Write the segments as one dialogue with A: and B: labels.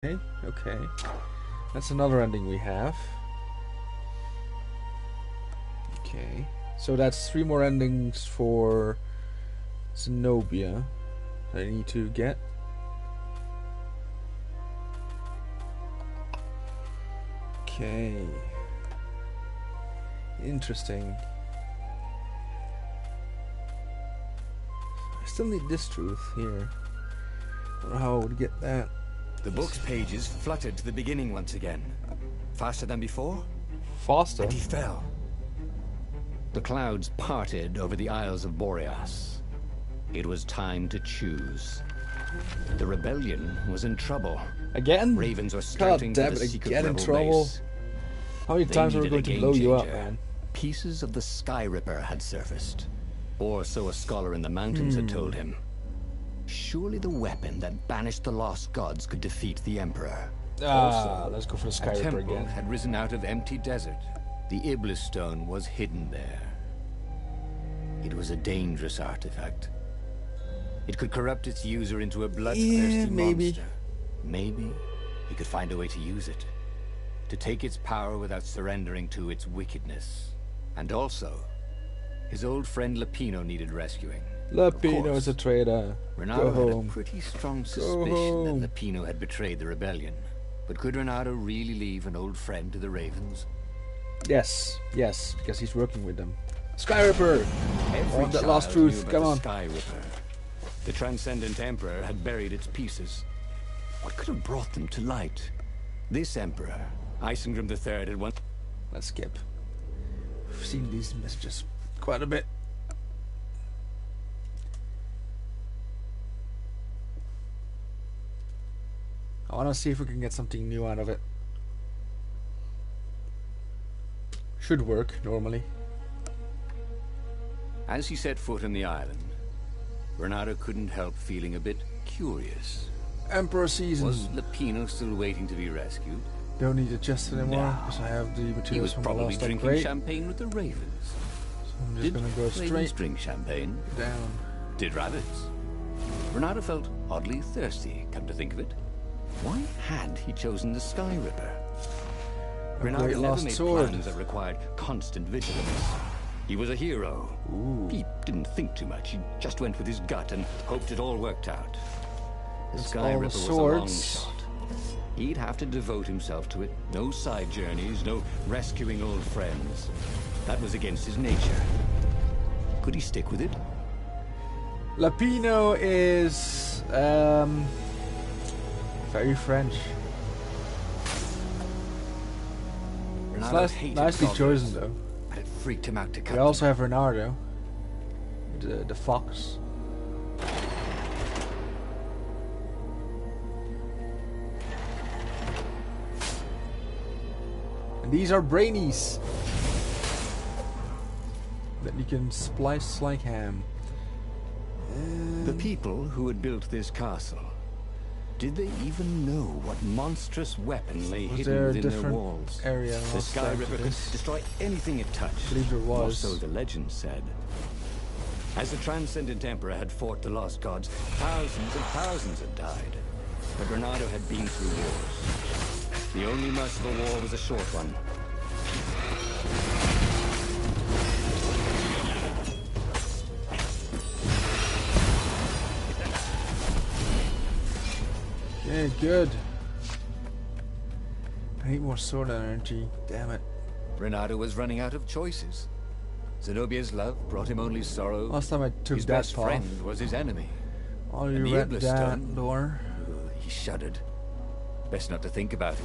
A: Okay, okay. That's another ending we have. Okay. So that's 3 more endings for Zenobia that I need to get. Okay. Interesting. I still need this truth here. I don't know how I would get that.
B: The book's pages fluttered to the beginning once again. Faster than before?
A: Faster?
B: And he fell. The clouds parted over the Isles of Boreas. It was time to choose. The rebellion was in trouble.
A: Again?
B: Ravens were scouting for the secret
A: again in
B: rebel
A: trouble.
B: base.
A: How many times are we going to blow you up, man?
B: Pieces of the Skyripper had surfaced. Or so a scholar in the mountains had told him. Surely the weapon that banished the lost gods could defeat the Emperor.
A: Also, let's go for the
B: A
A: Skyripper
B: temple
A: again.
B: had risen out of empty desert. The Iblis stone was hidden there. It was a dangerous artifact. It could corrupt its user into a bloodthirsty monster. Maybe he could find a way to use it. To take its power without surrendering to its wickedness. And also, his old friend Lapino needed rescuing.
A: Lapino is a traitor.
B: Renato
A: Go
B: had a
A: home.
B: pretty strong suspicion that Lapino had betrayed the rebellion. But could Renato really leave an old friend to the Ravens?
A: Yes, yes, because he's working with them. Skyripper!
B: Every
A: That last
B: child
A: truth,
B: knew about
A: come on.
B: the Skyripper. The Transcendent Emperor had buried its pieces. What could have brought them to light? This Emperor, Isengrim III, had once...
A: Let's skip. We've seen these messages quite a bit. I want to see if we can get something new out of it. Should work, normally.
B: As he set foot on the island, Renato couldn't help feeling a bit curious.
A: Emperor season.
B: Was Lapino still waiting to be rescued?
A: Don't need the chest anymore,
B: No.
A: because I have the
B: He
A: materials
B: was
A: from the
B: probably
A: last
B: drinking
A: upgrade.
B: champagne with the Ravens.
A: So I'm just
B: Did
A: gonna go
B: Ravens
A: straight
B: drink champagne?
A: down.
B: Did rabbits? Renato felt oddly thirsty, come to think of it. Why had he chosen the Skyripper? Renato
A: great
B: never
A: lost
B: made
A: sword.
B: plans that required constant vigilance. He was a hero.
A: Ooh.
B: He didn't think too much. He just went with his gut and hoped it all worked out. The
A: That's all
B: Skyripper
A: the
B: was a long
A: swords.
B: shot. He'd have to devote himself to it. No side journeys, no rescuing old friends. That was against his nature. Could he stick with it?
A: Lapino is very French. It's
B: Renato hated
A: nicely
B: goblins,
A: chosen though.
B: but it freaked him out to cut
A: We also have Renardo, the fox. And these are brainies that you can splice like ham.
B: The people who had built this castle, did they even know what monstrous weapon lay
A: Was
B: hidden
A: there a
B: within their
A: different
B: walls?
A: area
B: The
A: last time to
B: Skyripper could
A: this?
B: destroy anything it touched.
A: I believe there
B: Or
A: was.
B: so the legend said. As the Transcendent Emperor had fought the lost gods, thousands and thousands had died. But Renato had been through wars. The only merciful war was a short one.
A: Yeah, good. I need more sword energy. Damn it.
B: Renato was running out of choices. Zenobia's love brought him only sorrow.
A: Last time I took
B: His
A: that
B: best
A: path.
B: friend was his enemy.
A: Oh,
B: And
A: you
B: the
A: read
B: Iblis
A: that
B: stone.
A: door.
B: He shuddered. Best not to think about it.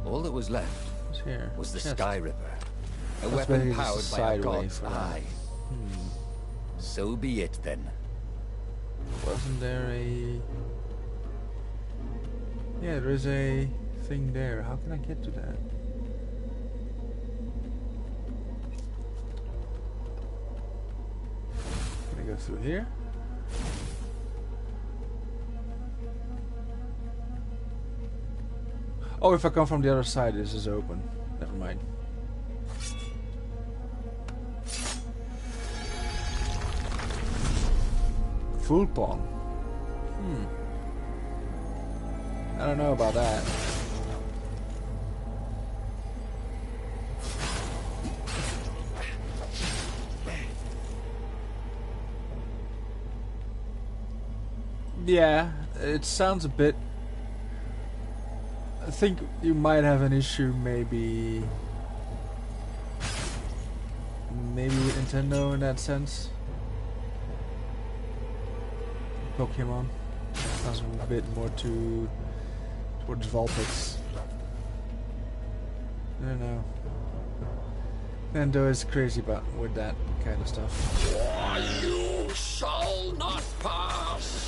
B: All that was left
A: What's here?
B: was the
A: Chest.
B: Skyripper. A
A: That's
B: weapon
A: basically
B: powered
A: just a
B: by a
A: side way
B: god's
A: for that.
B: eye. So be it then.
A: Wasn't there a... Yeah, there is a thing there. How can I get to that? Can I go through here? Oh, if I come from the other side, this is open. Never mind. Full pawn. I don't know about that. Yeah, it sounds a bit... I think you might have an issue maybe with Nintendo in that sense. Pokemon sounds a bit more towards Vulpix. I don't know. Nintendo is crazy with that kind of stuff.
C: You shall not pass.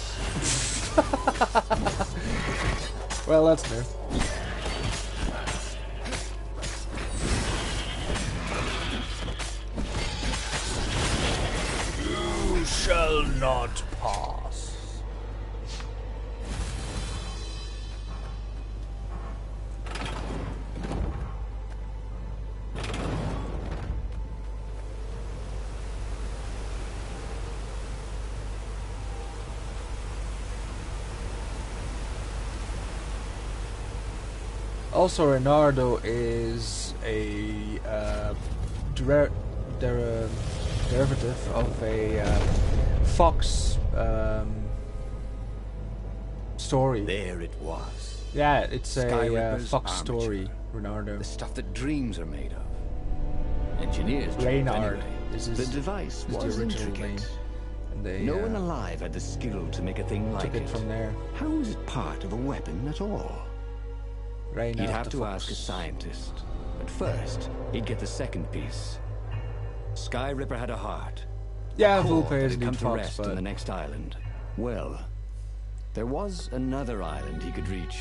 A: Well, that's new. You shall not pass. Also, Renardo is a derivative of a Fox story.
B: There it was.
A: Yeah, it's a
B: Skyripper's
A: Fox
B: armature.
A: story, Renardo.
B: The stuff that dreams are made of. Engineers do it
A: Reynard
B: anyway.
A: is
B: The device
A: is
B: was
A: the original
B: intricate.
A: name. And they
B: No one alive had the skill to make a thing like
A: took it from there.
B: How is it part of a weapon at all?
A: Reynard
B: He'd have
A: the
B: to
A: Fox.
B: ask a scientist. But first, he'd get the second piece. Skyripper had a heart.
A: Yeah,
B: a core
A: Vulpix
B: that
A: is
B: had come
A: indeed
B: to
A: Fox,
B: rest
A: but
B: on the next island. Well, there was another island he could reach.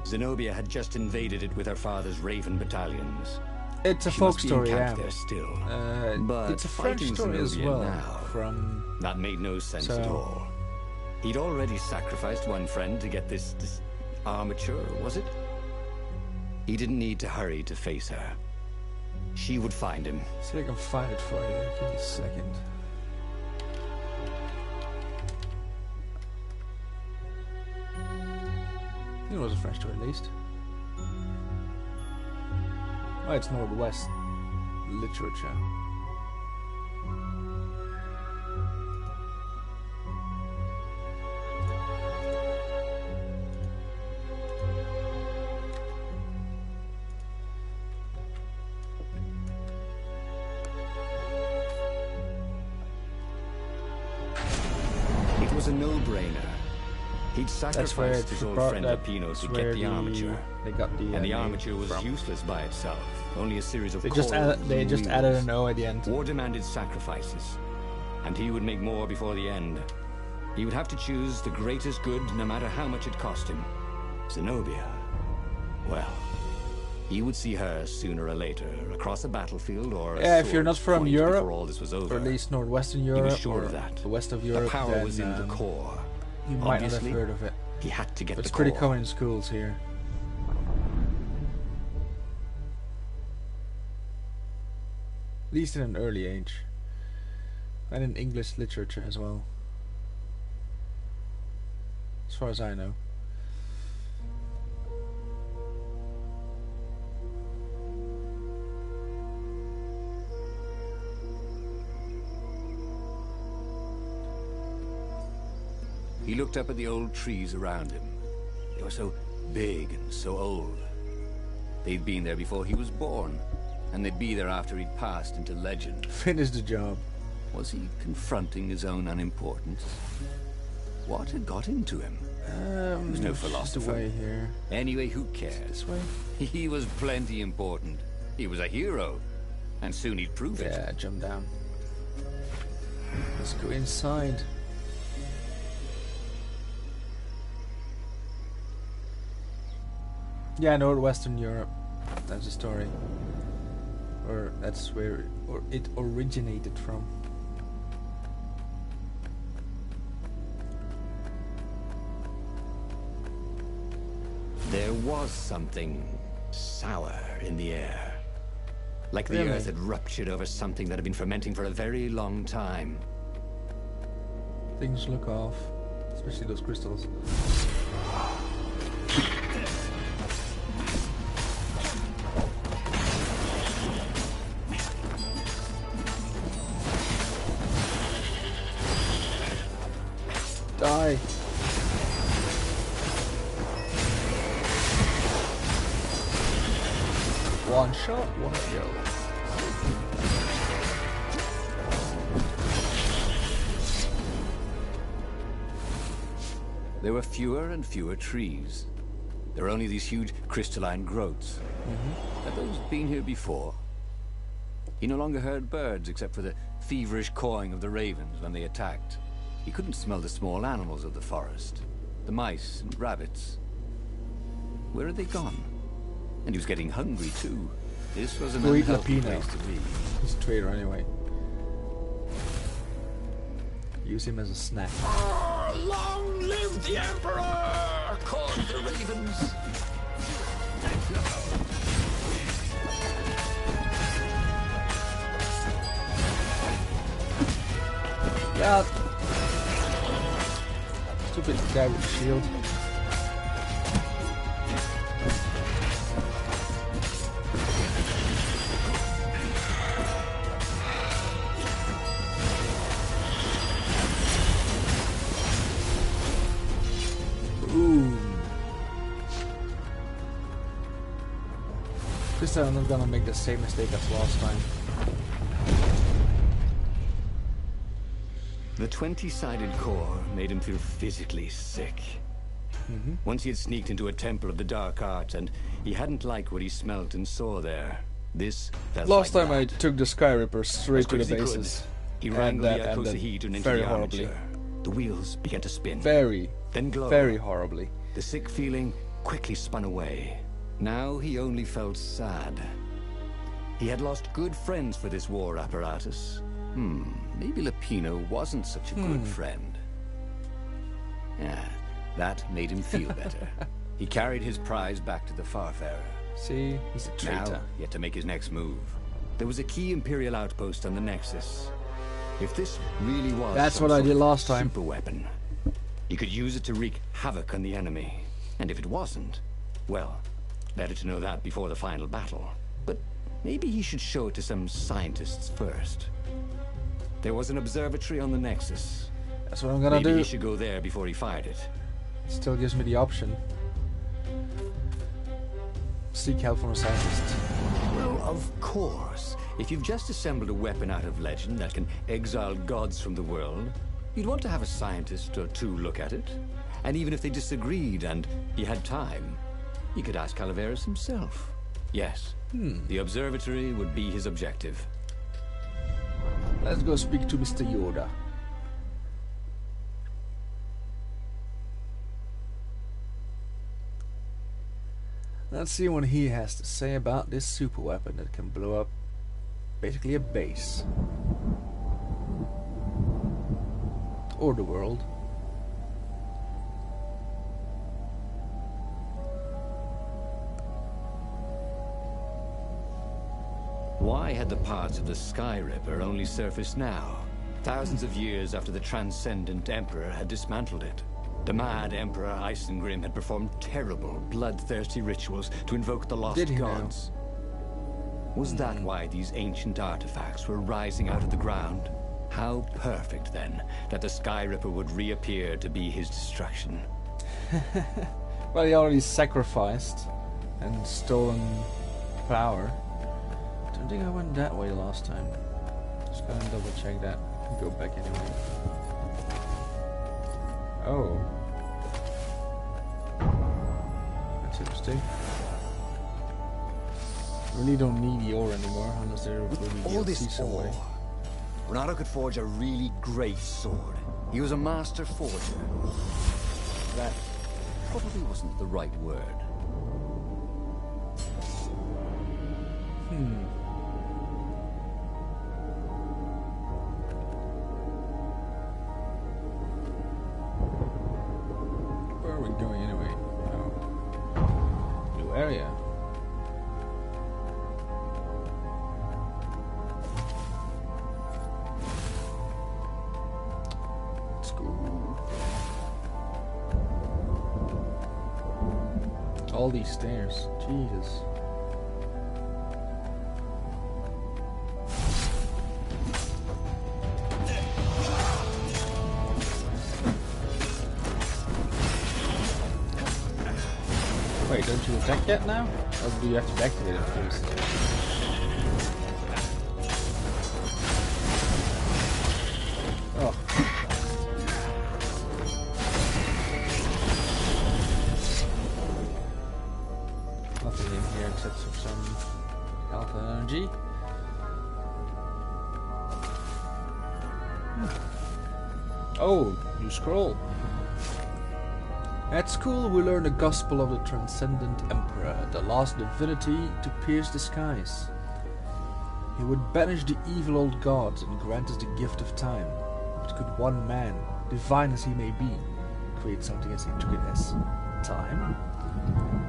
B: Zenobia had just invaded it with her father's Raven battalions.
A: it's a
B: She
A: folk
B: must be
A: story,
B: encamped
A: yeah.
B: there still. But
A: It's a French
B: fighting
A: story as
B: Zenobia
A: well.
B: now,
A: From
B: that made no sense
A: So-
B: at all. He'd already sacrificed one friend to get this armature, was it? He didn't need to hurry to face her. She would find him.
A: see if I can find it for you. Give me a second. It was a French story, at least. Oh, it's Northwest literature.
B: It was a no-brainer. He'd
A: That's where
B: sacrificed his old friend Lapino to get the armature.
A: They got the
B: And the
A: name
B: armature was
A: from.
B: useless by itself. Only a series of
A: They just
B: coils
A: they
B: and
A: just
B: wheels.
A: added an O at the end.
B: War demanded sacrifices, and he would make more before the end. He would have to choose the greatest good, no matter how much it cost him. Zenobia. Well, he would see her sooner or later, across a battlefield or a
A: Yeah, if you're not
B: sword's
A: from
B: point
A: Europe,
B: before all this was over.
A: Or at least Northwestern
B: he
A: Europe,
B: was sure
A: or
B: of that.
A: the west of
B: The
A: Europe,
B: power
A: then,
B: was in the core.
A: you might not have
B: Obviously,
A: heard of it.
B: he had to get
A: But
B: the
A: it's pretty
B: core.
A: common in schools here. At least in an early age. And in English literature as well. As far as I know.
B: He looked up at the old trees around him. They were so big and so old. They'd been there before he was born, and they'd be there after he'd passed into legend.
A: Finish the job.
B: Was he confronting his own unimportance? What had got into him? He was no
A: just
B: philosopher.
A: away here.
B: Anyway, who cares?
A: This way?
B: He was plenty important. He was a hero, and soon he'd prove it.
A: Yeah, jump down. Let's go inside. Yeah, Northwestern Europe. That's the story. Or that's where it originated from.
B: There was something sour in the air. Like the
A: Really?
B: earth had ruptured over something that had been fermenting for a very long time.
A: Things look off. Especially those crystals. One shot, one kill.
B: There were fewer and fewer trees. There were only these huge crystalline growths. Had those been here before? He no longer heard birds except for the feverish cawing of the ravens when they attacked. He couldn't smell the small animals of the forest. The mice and rabbits. Where had they gone? And he was getting hungry too. This was an unhealthy place to be.
A: He's a traitor anyway. Use him as a snack.
C: Long live the Emperor! Called the ravens.
A: God. Stupid guy with the shield. This time I'm not gonna make the same mistake as last time.
B: The 20-sided core made him feel physically sick. Once he had sneaked into a temple of the dark arts and he hadn't liked what he smelt and saw there. This felt
A: Last
B: like
A: time I
B: that.
A: took the Skyripper straight to the
B: As quick as
A: bases.
B: He
A: And
B: wrangled
A: that
B: the
A: ended
B: Akosahedron into
A: very
B: the
A: horribly.
B: armature. The wheels began to spin.
A: Very,
B: Then glow.
A: very horribly.
B: The sick feeling quickly spun away. Now he only felt sad. He had lost good friends for this war apparatus. Maybe Lapino wasn't such a good friend. Yeah, that made him feel better. He carried his prize back to the Farfarer.
A: See, he's a traitor.
B: Now, he had to make his next move. There was a key Imperial outpost on the Nexus. If this really was
A: That's
B: some
A: what I
B: sort
A: did
B: of
A: last time.
B: super weapon, he could use it to wreak havoc on the enemy. And if it wasn't, well, better to know that before the final battle. But maybe he should show it to some scientists first. There was an observatory on the Nexus.
A: That's what I'm gonna
B: Maybe
A: do.
B: he should go there before he fired it.
A: Still gives me the option. Seek help from a scientist.
B: Well, of course. If you've just assembled a weapon out of legend that can exile gods from the world, you'd want to have a scientist or two look at it. And even if they disagreed and he had time, he could ask Calaveras himself. Yes, the observatory would be his objective.
A: Let's go speak to Mr. Yoda. Let's see what he has to say about this super weapon that can blow up basically a base. Or the world.
B: Why had the parts of the Skyripper only surfaced now? Thousands of years after the Transcendent Emperor had dismantled it. The mad Emperor Isengrim had performed terrible, bloodthirsty rituals to invoke the lost
A: Did he now?
B: gods. Was that why these ancient artifacts were rising out of the ground? How perfect, then, that the Skyripper would reappear to be his destruction.
A: Well, he already sacrificed and stolen power. Don't think I went that way last time. Just gonna double check that. Go back anyway. Oh. That's interesting. Really don't need the ore anymore unless there will be
B: All
A: DLC
B: this
A: some way.
B: ore, Renato could forge a really great sword. He was a master forger. That probably wasn't the right word.
A: Where are we going anyway? Oh. New area. Let's go. All these stairs. Jesus. Wait, don't you attack yet now? Or do you have to deactivate it first? Oh. Nothing in here except for some alpha energy. Oh, new scroll. At school we learn the gospel of the transcendent emperor, the last divinity to pierce the skies. He would banish the evil old gods and grant us the gift of time. But could one man, divine as he may be, create something as intricate as time?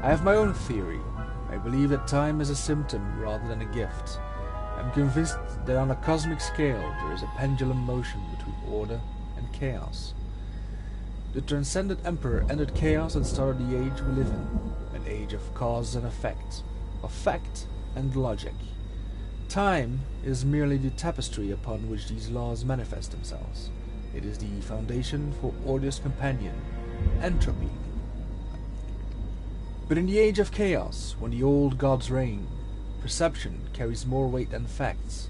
A: I have my own theory. I believe that time is a symptom rather than a gift. I'm convinced that on a cosmic scale there is a pendulum motion between order and chaos. The transcendent emperor ended chaos and started the age we live in, an age of cause and effect, of fact and logic. Time is merely the tapestry upon which these laws manifest themselves. It is the foundation for order's companion, entropy. But in the age of chaos, when the old gods reign, perception carries more weight than facts.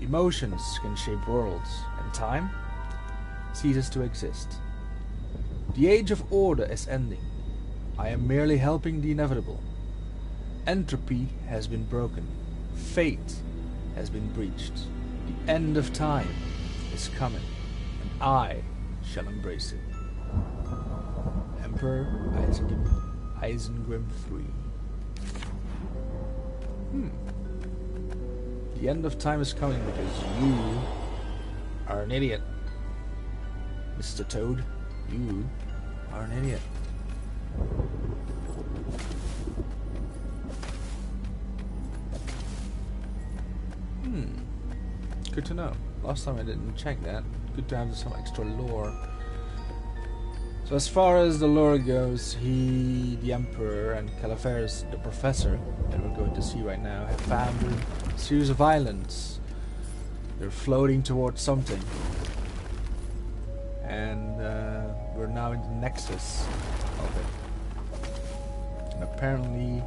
A: Emotions can shape worlds, and time ceases to exist. The age of order is ending. I am merely helping the inevitable. Entropy has been broken. Fate has been breached. The end of time is coming, and I shall embrace it. Emperor Isengrim III. The end of time is coming because you are an idiot. Mr. Toad, you are an idiot. Good to know. Last time I didn't check that. Good to have some extra lore. So as far as the lore goes, he, the Emperor, and Calaveras, the Professor, that we're going to see right now, have found a series of islands. They're floating towards something. And we're now in the nexus of it. And apparently,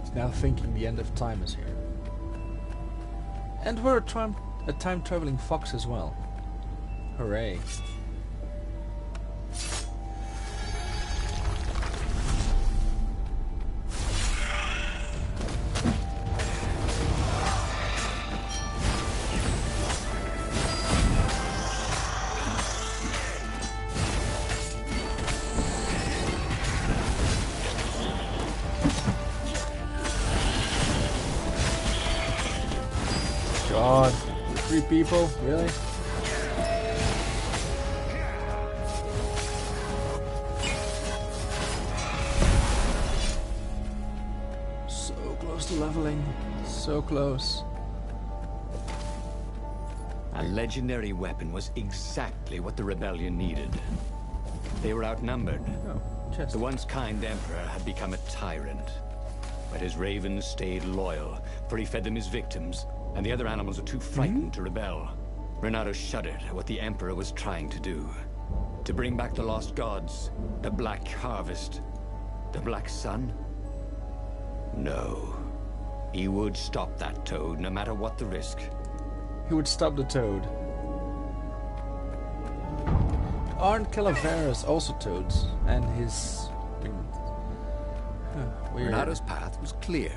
A: he's now thinking the end of time is here. And we're a time-traveling fox as well. Hooray. God, 3 people? Really? So close to leveling. So close.
B: A legendary weapon was exactly what the rebellion needed. They were outnumbered.
A: Oh, chest.
B: The once kind emperor had become a tyrant. But his ravens stayed loyal, for he fed them his victims, and the other animals were too frightened to rebel. Renato shuddered at what the Emperor was trying to do. To bring back the lost gods, the Black Harvest, the Black Sun? No. He would stop that toad, no matter what the risk.
A: He would stop the toad. Aren't Calaveras also toads? And his... weird.
B: Renato's path was clear.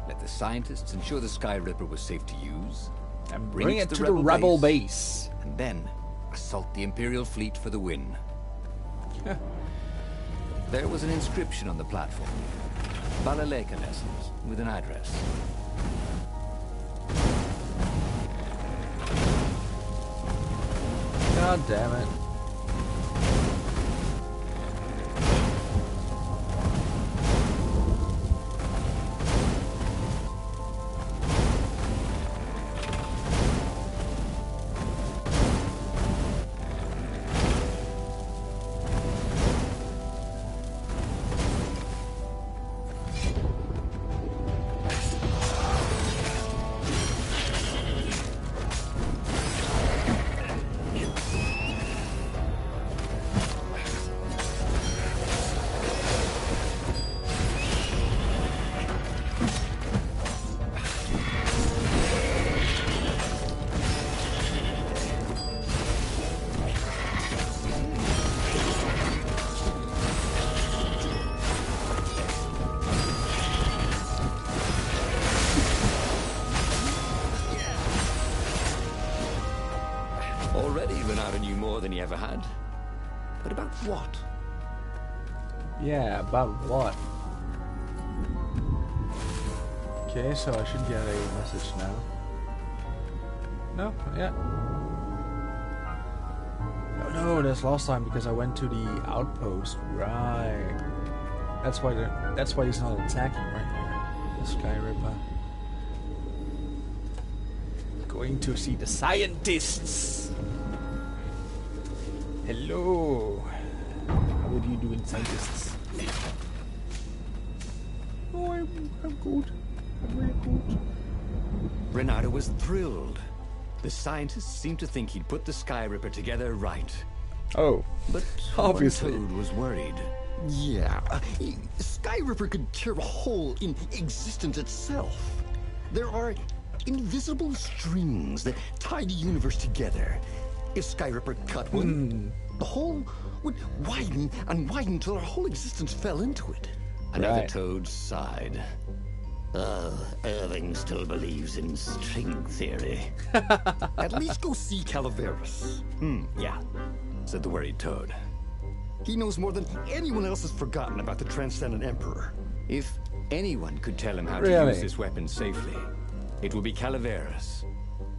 B: Let the scientists ensure the Skyripper was safe to use,
A: And bring it to the rebel base.
B: and then assault the Imperial fleet for the win. There was an inscription on the platform. Balaleka lessons with an address.
A: God damn it.
B: ever had. But about what?
A: Yeah, about what? Okay, so I should get a message now. No, not yet. Oh no, that's last time because I went to the outpost. Right. That's why he's not attacking right now. The Skyripper. Going to see the scientists. Hello. How are you doing, scientists? Oh, I'm good. I'm really good.
B: Renato was thrilled. The scientists seemed to think he'd put the Skyripper together right.
A: Oh,
B: But
A: obviously.
B: Toad was worried.
C: Yeah, Skyripper could tear a hole in existence itself. There are invisible strings that tie the universe together. If Skyripper cut one, the hole would widen and widen till our whole existence fell into it.
B: Another
A: Right.
B: Toad sighed.
C: Irving still believes in string theory. At least go see Calaveras.
B: Yeah, said the worried Toad.
C: He knows more than anyone else has forgotten about the Transcendent Emperor.
B: If anyone could tell him how to
A: Really?
B: use this weapon safely, it would be Calaveras.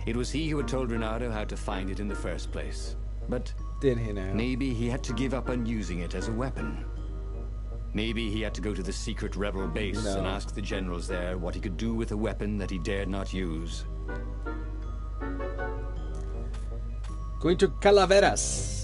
B: It was he who had told Renato how to find it in the first place. But
A: Did he now?
B: maybe he had to give up on using it as a weapon. Maybe he had to go to the secret rebel base
A: No.
B: and ask the generals there what he could do with a weapon that he dared not use.
A: Going to Calaveras.